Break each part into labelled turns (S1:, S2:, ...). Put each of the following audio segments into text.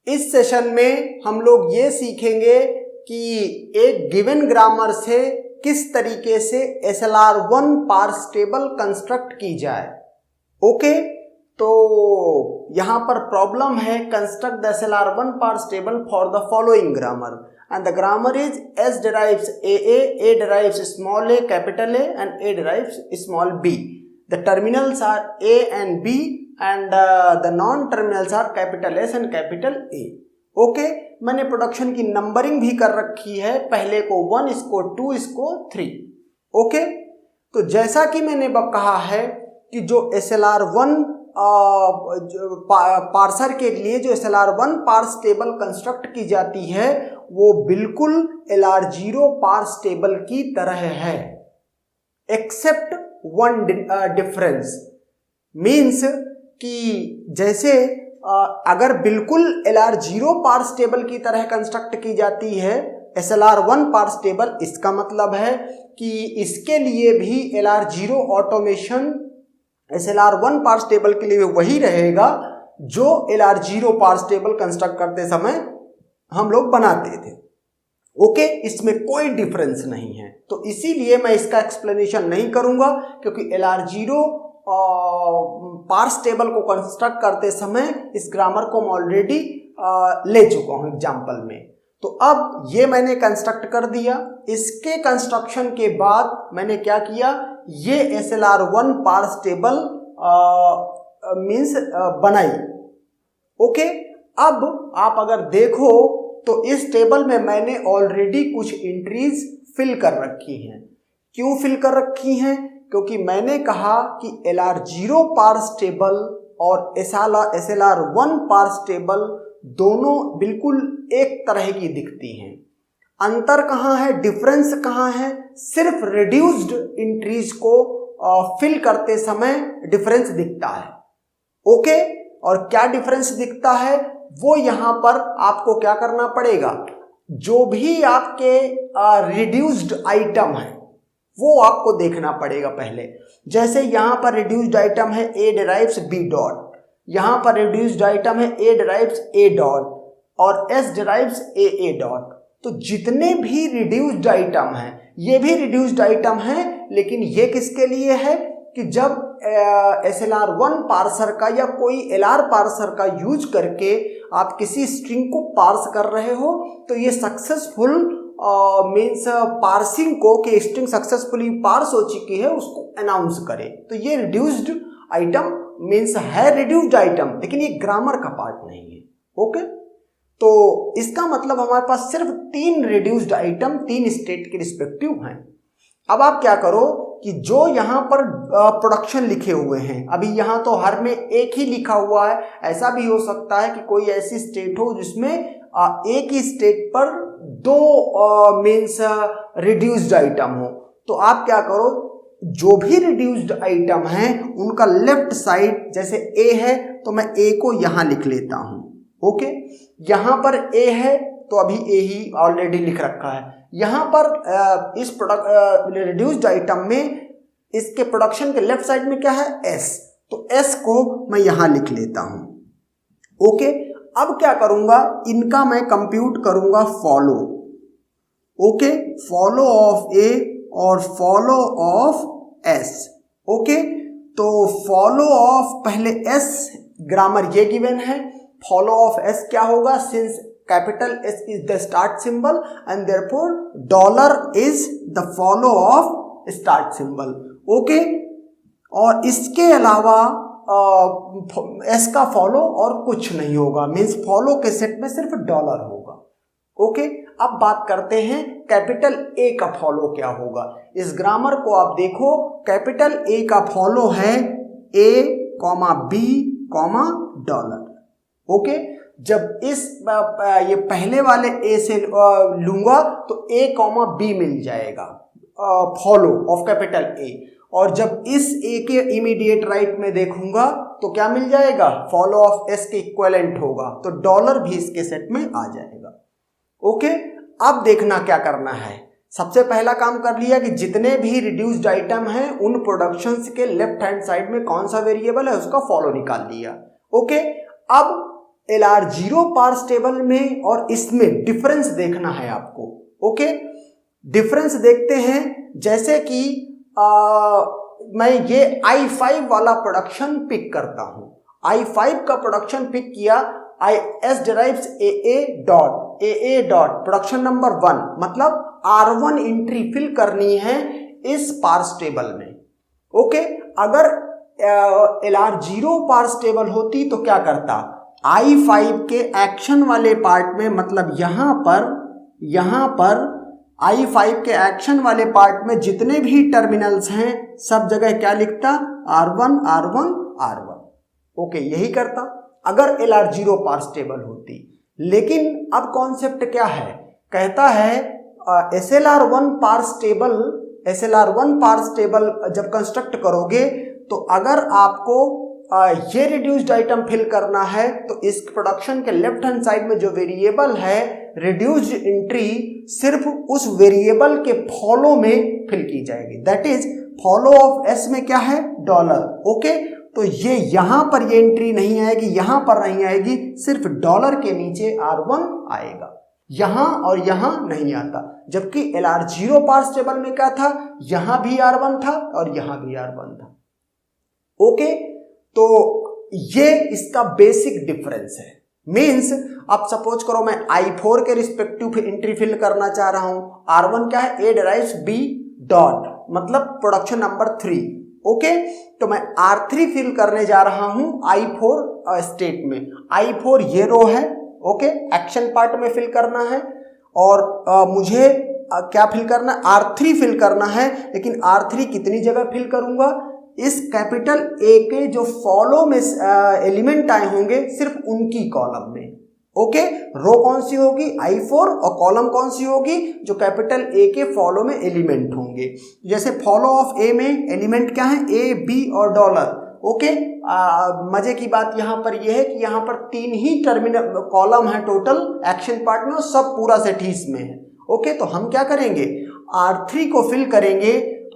S1: इस सेशन में हम लोग ये सीखेंगे कि एक गिवन ग्रामर से किस तरीके से SLR1 पार्स टेबल कंस्ट्रक्ट की जाए। ओके, तो यहां पर प्रॉब्लम है construct the SLR1 parse table for the following grammar and the grammar is S derives A derives small a capital A and A derives small b. The terminals are A and B and the non-terminals are capital S and capital A. Okay, मैंने production की numbering भी कर रखी है, पहले को 1, इसको 2, इसको 3। ओके, तो जैसा कि मैंने कहा है कि जो SLR1 पार्सर के लिए जो SLR1 पार्स टेबल कंस्ट्रक्ट की जाती है वो बिल्कुल LR0 पार्स टेबल की तरह है, एक्सेप्ट वन डिफरेंस। मीन्स कि जैसे अगर बिल्कुल LR0 पार्स टेबल की तरह कंस्ट्रक्ट की जाती है SLR1 पार्स टेबल, इसका मतलब है कि इसके लिए भी LR0 automation SLR1 parse table के लिए वही रहेगा जो LR0 पार्स टेबल कंस्ट्रक्ट करते समय हम लोग बनाते थे। ओके, इसमें कोई डिफरेंस नहीं है, तो इसीलिए मैं इसका एक्सप्लेनेशन नहीं करूंगा क्योंकि LR0 पार्स टेबल को कंस्ट्रक्ट करते समय इस ग्रामर को मैं ऑलरेडी ले चुका हूं एग्जाम्पल में। तो अब ये मैंने कंस्ट्रक्ट कर दिया। इसके कंस्ट्रक्शन के बाद मैंने क्या किया, ये SLR1 पार्स टेबल मीन्स बनाई। ओके, अब आप अगर देखो तो इस टेबल में मैंने ऑलरेडी कुछ एंट्रीज फिल कर रखी हैं। क्यों फिल कर रखी हैं? क्योंकि मैंने कहा कि LR0 पार्स टेबल और SLR1 पार्स टेबल दोनों बिल्कुल एक तरह की दिखती हैं। अंतर कहाँ है, डिफरेंस कहाँ है? सिर्फ रिड्यूस्ड एंट्रीज को फिल करते समय डिफरेंस दिखता है। ओके, और क्या डिफरेंस दिखता है वो यहां पर आपको क्या करना पड़ेगा, जो भी आपके रिड्यूस्ड आइटम है वो आपको देखना पड़ेगा पहले। जैसे यहां पर रिड्यूस्ड आइटम है A derives B डॉट, यहां पर रिड्यूस्ड आइटम है A derives A डॉट और S derives A डॉट। तो जितने भी रिड्यूस्ड आइटम हैं ये भी रिड्यूस्ड आइटम हैं, लेकिन ये किसके लिए है कि जब SLR1 पार्सर का या कोई LR पार्सर का यूज करके आप किसी स्ट्रिंग को पार्स कर रहे हो तो ये सक्सेसफुल मीन्स पार्सिंग को कि स्ट्रिंग सक्सेसफुली पार्स हो चुकी है उसको अनाउंस करे। तो ये रिड्यूस्ड आइटम मीन्स है रिड्यूस्ड आइटम, लेकिन ये ग्रामर का पार्ट नहीं है। ओके, तो इसका मतलब हमारे पास सिर्फ 3 रिड्यूस्ड आइटम 3 स्टेट के रिस्पेक्टिव हैं। अब आप क्या करो कि जो यहाँ पर प्रोडक्शन लिखे हुए हैं, अभी यहाँ तो हर में एक ही लिखा हुआ है, ऐसा भी हो सकता है कि कोई ऐसी स्टेट हो जिसमें एक ही स्टेट पर 2 मीन्स रिड्यूस्ड आइटम हो। तो आप क्या करो, जो भी रिड्यूस्ड आइटम हैं उनका लेफ्ट साइड जैसे A है तो मैं A को यहाँ लिख लेता हूँ। ओके, यहाँ पर A है तो अभी A ही ऑलरेडी लिख रखा है। यहाँ पर इस रिड्यूस्ड आइटम में इसके प्रोडक्शन के लेफ्ट साइड में क्या है S, तो S को मैं यहाँ लिख लेता हूँ। ओके, अब क्या करूँगा, इनका मैं कंप्यूट करूँगा follow. Okay, follow of A और फॉलो ऑफ S। ओके, तो फॉलो ऑफ पहले S ग्रामर ये गिवन है, फॉलो ऑफ S क्या होगा, since capital S is the start symbol and therefore dollar is the follow of start symbol। Okay, और इसके अलावा S का फॉलो और कुछ नहीं होगा, मीन्स फॉलो के सेट में सिर्फ डॉलर होगा। ओके, अब बात करते हैं कैपिटल A का फॉलो क्या होगा। इस ग्रामर को आप देखो, कैपिटल A का फॉलो है A, B, डॉलर। ओके, जब इस ये पहले वाले A से लूंगा तो A, B मिल जाएगा फॉलो ऑफ कैपिटल A, और जब इस A के इमीडिएट राइट में देखूंगा तो क्या मिल जाएगा, फॉलो ऑफ S के इक्विवेलेंट होगा, तो डॉलर भी इसके सेट में आ जाएगा। ओके, अब देखना क्या करना है। सबसे पहला काम कर लिया कि जितने भी रिड्यूस्ड आइटम हैं उन प्रोडक्शंस के लेफ्ट हैंड साइड में कौन सा वेरिएबल है उसका फॉलो निकाल लिया। ओके, अब LR0 पार्स टेबल में और इसमें डिफरेंस देखना है आपको। ओके, डिफरेंस देखते हैं। जैसे कि मैं ये I5 वाला प्रोडक्शन पिक करता हूं, I5 का प्रोडक्शन पिक किया, S derives AA dot production number 1, मतलब R1 एंट्री फिल करनी है इस पार्स टेबल में। ओके, अगर LR0 पार्स टेबल होती तो क्या करता, I5 के एक्शन वाले पार्ट में, मतलब यहां पर I5 के एक्शन वाले पार्ट में जितने भी टर्मिनल्स हैं सब जगह क्या लिखता, R1 R1 R1। ओके, यही करता अगर LR0 पार्स टेबल होती। लेकिन अब कॉन्सेप्ट क्या है, कहता है SLR1 पार्स टेबल जब कंस्ट्रक्ट करोगे तो अगर आपको ये रिड्यूस्ड आइटम फिल करना है तो इस प्रोडक्शन के लेफ्ट हैंड साइड में जो वेरिएबल है रिड्यूस्ड एंट्री सिर्फ उस वेरिएबल के फॉलो में फिल की जाएगी। That is follow of S में क्या है, डॉलर। ओके, तो ये यहां पर ये एंट्री नहीं आएगी, यहां पर नहीं आएगी, सिर्फ डॉलर के नीचे R1 आएगा, यहां और यहां नहीं आता। जबकि LR0 पार्स टेबल में क्या था, यहां भी R1 था और यहां भी R1 था। ओके, तो ये इसका बेसिक डिफरेंस है। मींस अब सपोज करो मैं I4 के रिस्पेक्टिव एंट्री फिल करना चाह रहा हूं, R1 क्या है, A derives B डॉट, मतलब प्रोडक्शन नंबर 3। ओके, तो मैं R3 फिल करने जा रहा हूं I4 स्टेट में। I4 ये रो है, ओके, एक्शन पार्ट में फिल करना है और मुझे क्या फिल करना है, R3 फिल करना है। लेकिन R3 कितनी जगह फिल करूंगा, इस कैपिटल A के जो फॉलो में एलिमेंट आए होंगे सिर्फ उनकी कॉलम में। ओके, रो कौन सी होगी, I4, और कॉलम कौन सी होगी, जो कैपिटल A के फॉलो में एलिमेंट होंगे। जैसे फॉलो ऑफ A में एलिमेंट क्या है, A, B और डॉलर। ओके, मजे की बात यहां पर यह है कि यहां पर 3 ही टर्मिनल कॉलम है टोटल एक्शन पार्ट में और सब पूरा सेट ही इसमें है। ओके, तो हम क्या करेंगे, R3 को फिल करेंगे,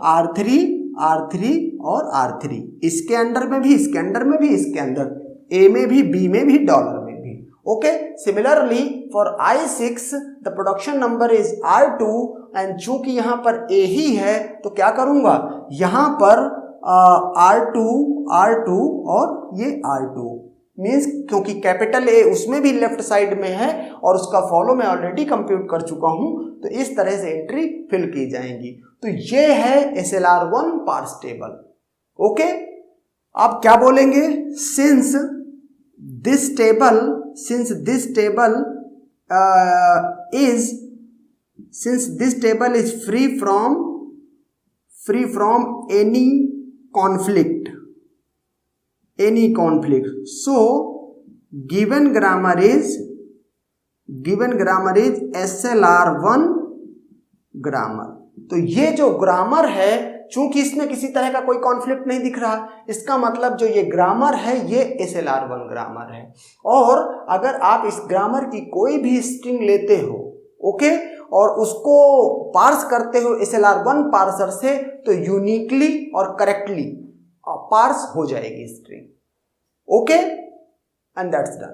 S1: R3 और R3, इसके अंदर में भी, इसके अंदर में भी, इसके अंदर A में भी, B में भी, डॉलर में भी। Okay, similarly for I6 the production number is R2 and चूंकि यहां पर A ही है तो क्या करूंगा, यहां पर R2 और ये R2 मीन्स क्योंकि कैपिटल A उसमें भी लेफ्ट साइड में है और उसका फॉलो मैं ऑलरेडी कंप्यूट कर चुका हूं, तो इस तरह से एंट्री फिल की जाएंगी। तो ये है SLR1 पार्स टेबल। ओके, आप क्या बोलेंगे, since this table is free from any conflict, so given grammar is SLR1 grammar. तो ये जो ग्रामर है, चूंकि इसमें किसी तरह का कोई कॉन्फ्लिक्ट नहीं दिख रहा, इसका मतलब जो ये ग्रामर है ये SLR1 ग्रामर है। और अगर आप इस ग्रामर की कोई भी स्ट्रिंग लेते हो, ओके, और उसको पार्स करते हो SLR1 पार्सर से, तो यूनिकली और करेक्टली पार्स हो जाएगी string. Okay, and that's done.